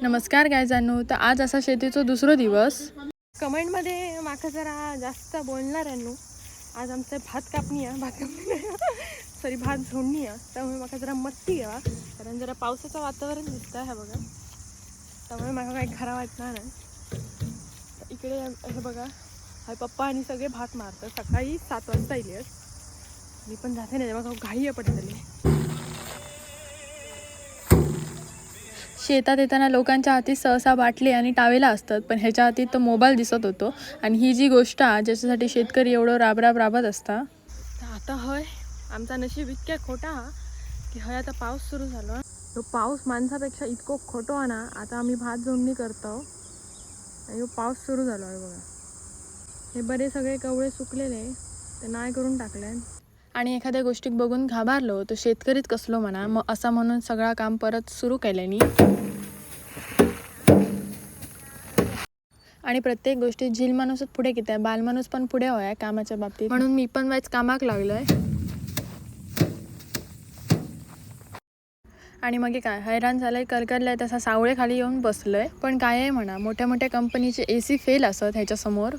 नमस्कार गायजांनो, तर आज असा शेतीचो दुसरो दिवस. कमेंटमध्ये माका जरा जास्त बोलणार आहे. आज आमचं भात कापणी सॉरी भात झोडणी आहे, त्यामुळे माका जरा मस्ती आहे कारण जरा पावसाचं वातावरण दिसतं आहे बघा, त्यामुळे माका काही खरा वाटणार नाही. इकडे हे बघा, हा पप्पा आणि सगळे भात मारतात. सकाळी 7 वाजता येईल. मी पण जाते नाही, बघा घाई पडतली. शेतात येताना लोकांच्या हाती सहसा बाटली आणि टावेला असतात, पण ह्याच्या हाती तो मोबाईल दिसत होतो. आणि ही जी गोष्ट आहे ज्याच्यासाठी शेतकरी एवढं राबत असता. तर आता हय आमचा नशीब इतक्या खोटा की हय आता पाऊस सुरू झाला. तो पाऊस माणसापेक्षा इतको खोटो आहे ना. आता आम्ही भात जोडणी करतो आणि पाऊस सुरू झाला आहे बघा. हे बरे सगळे कवळे सुकलेले ते नाही करून टाकले. आणि एखाद्या गोष्टीक बघून घाबरलो तो शेतकरीच कसलो म्हणा, मग असा म्हणून सगळा काम परत सुरू केल्यानी. आणि प्रत्येक गोष्टीत झील माणूसच पुढे किती आहे, बाल माणूस पण पुढे होया कामाच्या बाबतीत. म्हणून मी पण वाईच कामाक लागलोय. आणि मग काय हैराण झालंय, करकरलंय, तसा सावळे खाली येऊन बसलोय. पण काय आहे म्हणा, मोठ्या मोठ्या कंपनीचे AC फेल असत ह्याच्यासमोर.